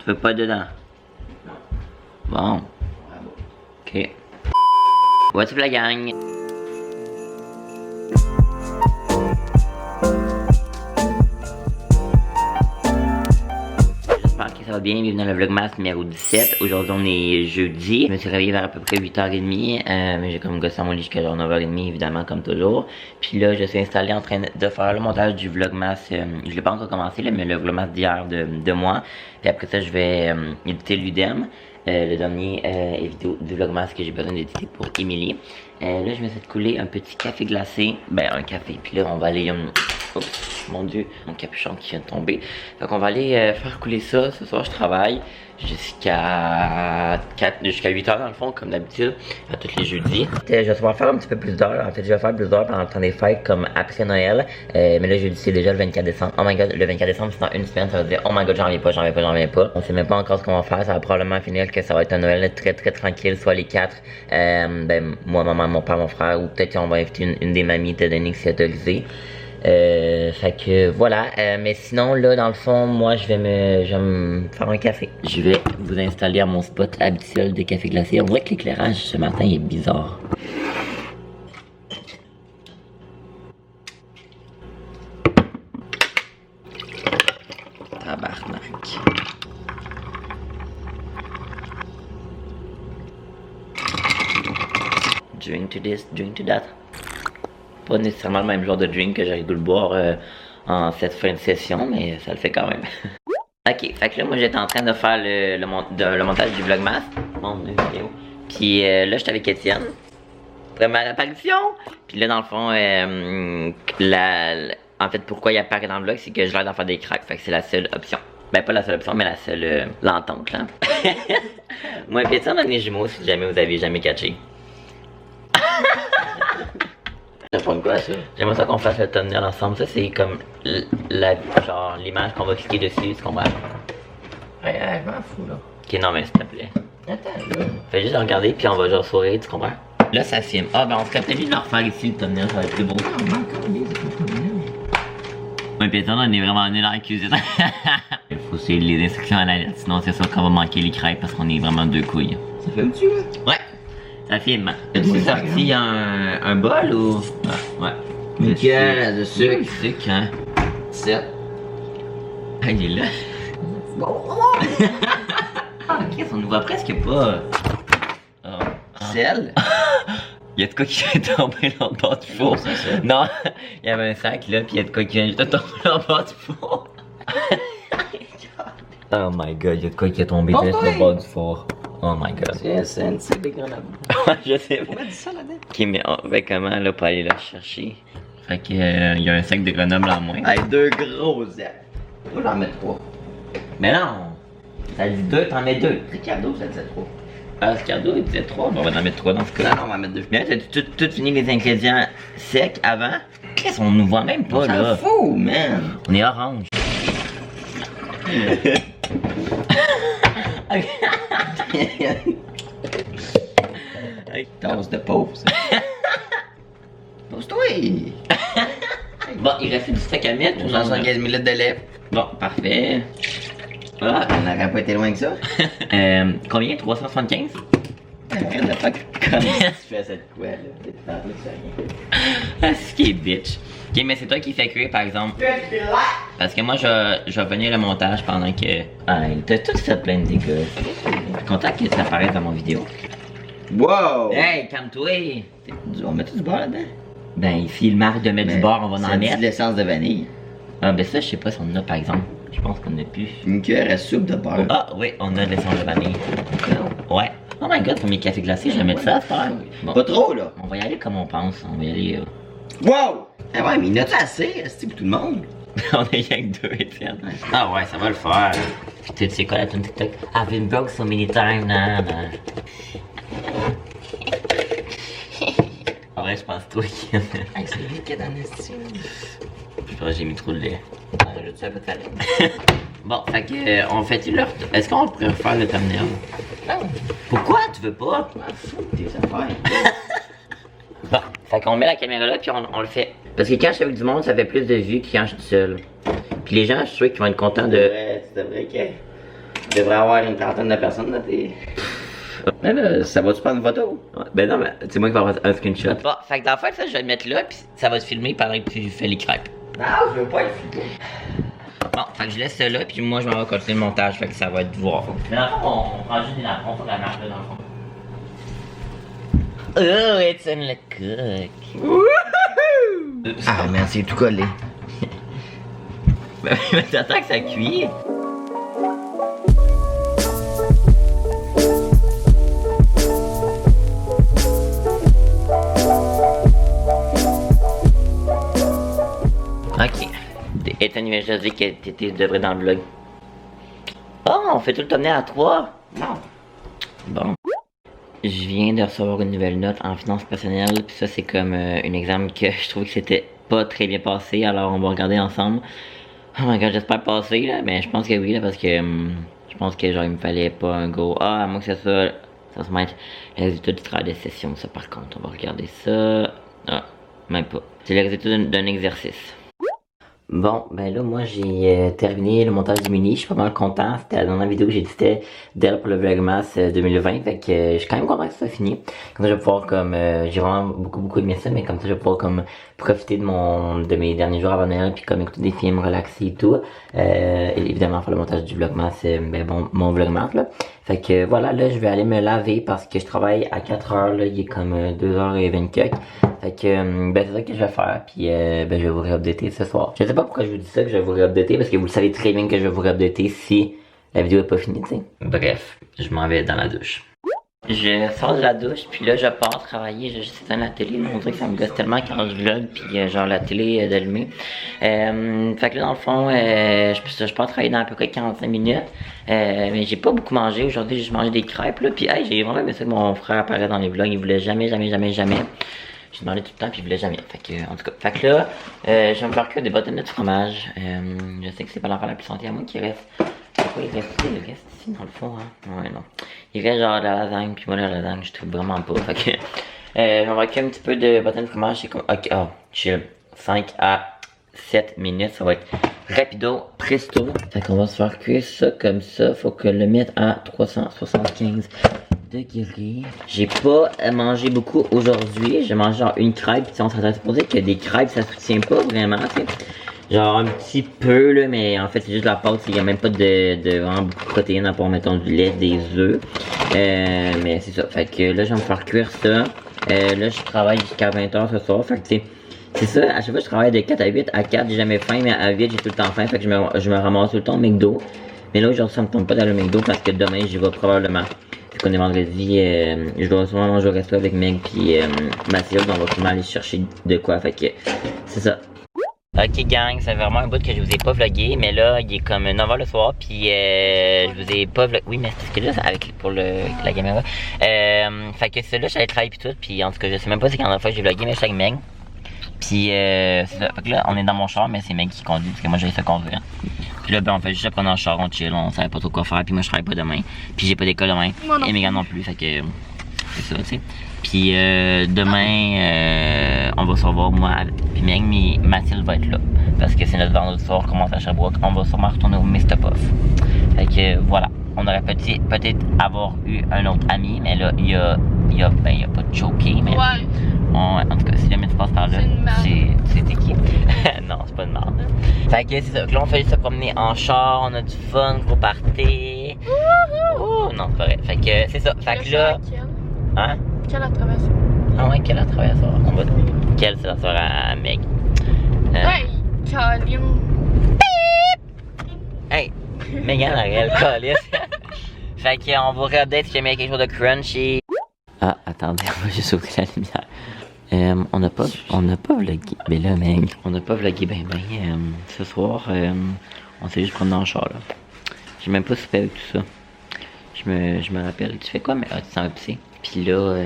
Tu veux pas dedans? Bon. Ok. What's up la gang? J'espère que ça va bien, bienvenue dans le Vlogmas numéro 17. Aujourd'hui on est jeudi. Je me suis réveillé vers à peu près 8h30. Mais j'ai comme gossé à mon lit jusqu'à genre 9h30 évidemment comme toujours. Puis là je suis installé en train de faire le montage du Vlogmas. Je l'ai pas encore commencé là, mais le Vlogmas d'hier de moi. Puis après ça je vais éditer l'UDEM. Le dernier vidéo du Vlogmas que j'ai besoin d'éditer pour Émilie. Là je me suis couler un petit café glacé. Ben un café. Puis là on va aller... Oups, mon dieu, mon capuchon qui vient de tomber. Fait qu'on va aller faire couler ça. Ce soir je travaille jusqu'à 8h dans le fond, comme d'habitude, à tous les jeudis. Je vais pouvoir faire un petit peu plus d'heures. En fait, je vais faire plus d'heures pendant le temps des fêtes, comme après Noël. Mais là, jeudi, c'est déjà le 24 décembre. Oh my god, le 24 décembre, c'est dans une semaine. Ça veut dire, oh my god, j'en reviens pas. On sait même pas encore ce qu'on va faire. Ça va probablement finir que ça va être un Noël très tranquille, soit les quatre. Moi, maman, mon père, mon frère, ou peut-être qu'on va inviter une des mamies de Denis qui s'est autorisée. Fait que voilà, mais sinon là dans le fond moi je vais me faire un café. Je vais vous installer à mon spot habituel de café glacé. On voit que l'éclairage ce matin est bizarre. Tabarnak. Drink to this, drink to that. Pas nécessairement le même genre de drink que j'aurais dû le boire en cette fin de session, mais ça le fait quand même. Ok, fait que là, moi j'étais en train de faire le montage du Vlogmas. Mon vidéo. Puis là, j'étais avec Étienne. Première apparition! Puis là, dans le fond, en fait, pourquoi il apparaît dans le vlog, c'est que je l'air d'en faire des cracks. Fait que c'est la seule option. Ben, pas la seule option, mais la seule l'entente, là. Moi et Étienne, on est jumeaux si jamais vous avez jamais catché. Ça prend quoi ça? J'aimerais ça qu'on fasse le thumbnail ensemble. Ça c'est comme genre l'image qu'on va cliquer dessus, tu comprends? Ouais, je m'en fous là. Ok, non mais s'il te plaît. Attends là. Fais juste regarder puis on va genre sourire, tu comprends? Là ça filme. Ah ben on serait peut-être mieux de le refaire ici le thumbnail, ça va être plus beau. Ouais pis attends, on est vraiment nul dans la cuisine. Il faut suivre les instructions à la lettre, sinon c'est sûr qu'on va manquer les crêpes parce qu'on est vraiment deux couilles. Ça filme-tu là? Ouais. Ça filme. As-tu sorti un bol ou? Ouais. Nickel, de sucre. Sucre, hein? 7. Ah, il est là. Bon. Ah, ok, on nous voit presque pas. Sel. Il y a de quoi qui vient de tomber dans le bord du four. Non, il y avait un sac là, puis il y a de quoi qui vient juste de tomber dans le bord du four. Oh my god, il y a de quoi qui est tombé direct dans le bord du four. Oh my god. C'est un sac de grenades. Je sais pas. On met du sel là-dedans. Ok, mais on fait comment là pour aller la chercher? Fait que il y a un sac de Grenoble en moins. Hey, 2 gros sacs. Moi j'en mets 3. Mais non! Ça dit 2, t'en mets 2. Ricardo, ça disait 3. Ah, Ricardo, il disait 3. Bon, on va en mettre 3 dans ce cas. Non, on va mettre 2. Mais là, t'as tout fini les ingrédients secs avant? Qu'est-ce qu'on nous voit même pas On là? s'en fout, man. On est orange. Tasse de pause. Pose-toi. Bon, il reste du steak à mettre ou non? 75 ml de lait. Bon, parfait. Ah. On n'aurait pas été loin que ça. Combien? 375? Arrête de faire comme si tu fais cette quoi là. Ah, c'est qui est bitch. Ok, mais c'est toi qui fais cuire par exemple. Parce que moi, je vais venir le montage pendant que. Ah, t'as tout fait plein de dégâts. Je suis content que ça apparaisse dans mon vidéo. Wow! Hey, calme-toi! On met tout du beurre là-dedans? Ben, ici, le marque de mettre du beurre, on va en C'est mettre. de l'essence de vanille. Ah, ben ça, je sais pas si on en a par exemple. Je pense qu'on en a plus. Une cuillère à soupe de beurre. Ah, oui, on a de l'essence de vanille. Ouais. Oh my god, pour mes cafés glacés, je vais mettre ça à faire. Bon. Pas trop là. On va y aller comme on pense. On va y aller. Wow! Ah ouais, mais il y en a assez, est-ce pour tout le monde? On est rien que deux, Étienne. Ah ouais, ça va le faire. Tu sais quoi la tune TikTok? I've been broke so many times, nah. En vrai, je pense toi qui. Hey, c'est lui qui est dans le style. Je pense que j'ai mis trop de lait. Je sais pas de talent. Bon, fait que, on fait-tu leur. Est-ce qu'on pourrait refaire le thumbnail? Non. Pourquoi tu veux pas? Je m'en fous de tes affaires. Bon, fait qu'on met la caméra là puis on le fait. Parce que quand je suis avec du monde, ça fait plus de vues que quand je suis seul. Puis les gens, je suis sûr qu'ils vont être contents de. Ouais, c'est vrai que. Il devrait y avoir une trentaine de personnes dans tes... Mais là, ça va-tu prendre une photo? Ouais, ben non, mais c'est moi qui vais avoir un screenshot. Bon, fait que dans le fait, ça, je vais le mettre là, puis ça va te filmer pendant que tu fais les crêpes. Non, je veux pas être filmé. Bon, fait que je laisse ça là, puis moi, je m'en vais continuer le montage, fait que ça va être voir. Mais dans le fond, on prend juste des napperons pour la marque, là, dans le fond. Oh, it's in the cook. Wouhou! Ah, mais c'est tout collé. Ben, t'attends que ça cuit. Ok. Ethan vient juste dire que t'étais devrais dans le vlog. Oh, on fait tout le thumbnail à 3. Non. Bon. Je viens de recevoir une nouvelle note en finance personnelle, puis ça c'est comme un examen que je trouvais que c'était pas très bien passé, alors on va regarder ensemble. Oh my god, j'espère passer là, mais je pense que oui là, parce que je pense que genre il me fallait pas un go. Ah, à moins que c'est ça, ça se mette les résultats du travail de session, ça par contre, on va regarder ça. Ah, même pas. C'est le résultat d'un exercice. Bon, ben là, moi, j'ai terminé le montage du mini. Je suis pas mal content. C'était la dernière vidéo que j'éditais d'elle pour le Vlogmas 2020. Fait que je suis quand même content que ça soit fini. Comme ça, je vais pouvoir, comme, j'ai vraiment beaucoup aimé ça, mais comme ça, je vais pouvoir, comme, profiter de mes derniers jours avant Noël, puis comme écouter des films, relaxer et tout. Et évidemment, faire le montage du Vlogmas, ben bon, mon Vlogmas, là. Fait que voilà, là, je vais aller me laver parce que je travaille à 4 heures, là. Il est comme 2h20 quelques. Fait que, ben c'est ça que je vais faire, puis ben je vais vous réupdater ce soir. Je sais pas pourquoi je vous dis ça que je vais vous réupdater, parce que vous le savez très bien que je vais vous réupdater si la vidéo est pas finie, tu sais. Bref, je m'en vais dans la douche. Je sors de la douche, puis là je pars travailler, je juste éteins la télé, on dirait que ça me gosse tellement quand je vlog, puis genre la télé est allumée. Fait que là dans le fond, je pars travailler dans à peu près 45 minutes, mais j'ai pas beaucoup mangé aujourd'hui, j'ai juste mangé des crêpes là, puis hey, j'ai vraiment aimé ça que mon frère apparaît dans les vlogs, il voulait jamais. Je demandais tout le temps puis il voulait jamais. Fait que, en tout cas, fait que là, je vais me faire que des bâtonnets de fromage. Je sais que c'est pas l'affaire la plus santé à moi qui reste. C'est quoi, il reste ici dans le fond, hein? Ouais, non. Il reste genre de la lasagne, puis moi la lasagne, je trouve vraiment pas. Fait que, je vais me faire que un petit peu de bâtonnets de fromage. C'est comme, ok, oh, chill. 5 à 7 minutes, ça va être rapido, presto. Fait qu'on va se faire cuire ça comme ça. Faut que le mette à 375 degrés. J'ai pas mangé beaucoup aujourd'hui. J'ai mangé genre une crêpe. Puis on s'entend supposer que des crêpes ça soutient pas vraiment, tu sais. Genre un petit peu là, mais en fait c'est juste la pâte. Il y a même pas de vraiment beaucoup de protéines à part mettons du lait, des œufs. Mais c'est ça. Fait que là je vais me faire cuire ça. Là je travaille jusqu'à 20h ce soir. Fait que c'est ça, à chaque fois je travaille de 4 à 8, à 4 j'ai jamais faim, mais à 8 j'ai tout le temps faim, fait que je me ramasse tout le temps au McDo. Mais là aujourd'hui ça me tombe pas d'aller au McDo parce que demain j'y vais probablement. Vu qu'on est vendredi, je dois sûrement manger au resto avec Meg puis Mathilde, on va sûrement aller chercher de quoi, fait que c'est ça. Ok gang, c'est vraiment un bout que je vous ai pas vlogué, mais là il est comme 9h le soir, puis je vous ai pas vlogué. Oui mais c'est parce que là, pour la caméra. Fait que c'est là j'allais travailler puis tout, puis en tout cas je sais même pas c'est quand la fois que j'ai vlogué, mais je suis avec Meg. Puis c'est ça, fait que là on est dans mon char, mais c'est Meg qui conduit, parce que moi j'ai ça conduire. Puis là ben on fait juste prendre en char, on chill, on savait pas trop quoi faire, puis moi je travaille pas demain. Puis j'ai pas d'école demain, et Megan non plus, fait que c'est ça tu sais. Puis demain on va se revoir moi, puis Meg, mais Mathilde va être là. Parce que c'est notre vendredi soir, on commence à Sherbrooke, on va sûrement retourner au Mr. Puff. Fait que voilà, on aurait peut-être avoir eu un autre ami, mais là il y a pas de choqué, mais... Ouais. En tout cas, si jamais tu passes par là, c'était qui? Non, c'est pas une marde. Fait que c'est ça. Là, on fait juste se promener en char, on a du fun, gros party. Oh, non, c'est pas vrai. Fait que c'est ça. Fait que là. Hein? Quelle a traversé? Ah ouais, quelle a traversé? On va. Quelle c'est la soeur à Meg? Hey, Caroline. Hey, Megan, la réelle calice. Fait qu'on va regarder si jamais il y a quelque chose de crunchy. Ah, attendez, on va juste ouvrir la lumière. On n'a pas vlogué, mais là, mec, on n'a pas vlogué ben, ce soir, on s'est juste promené en char, là. J'ai même pas soupé avec tout ça. Je me rappelle, tu fais quoi, mais tu t'en vas pisser. Puis là,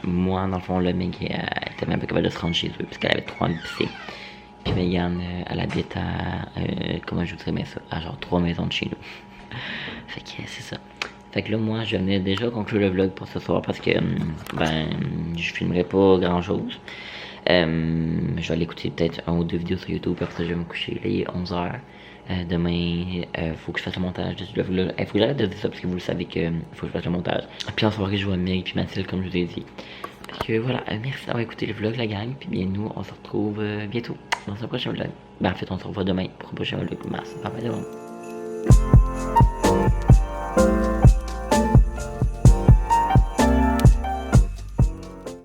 moi, dans le fond, là, Meg, elle était même pas capable de se rendre chez eux, parce qu'elle avait trop envie de pisser. Puis Megan, elle habite à, comment je vous dirais bien ça, à genre 3 maisons de chez nous. Fait que c'est ça. Fait que là, moi, je venais déjà conclure le vlog pour ce soir parce que, je filmerai pas grand chose. Je vais aller écouter peut-être 1 ou 2 vidéos sur YouTube, après ça, je vais me coucher. Là, il est 11h. Demain, faut que je fasse le montage de ce vlog. Faut que j'arrête de dire ça parce que vous le savez que faut que je fasse le montage. Puis en soirée, je vois Meg puis Mathilde comme je vous ai dit. Parce que voilà, merci d'avoir écouté le vlog la gang. Puis bien nous, on se retrouve bientôt dans un prochain vlog. Ben en fait, on se revoit demain pour un prochain vlog. Merci, bye bye tout le monde.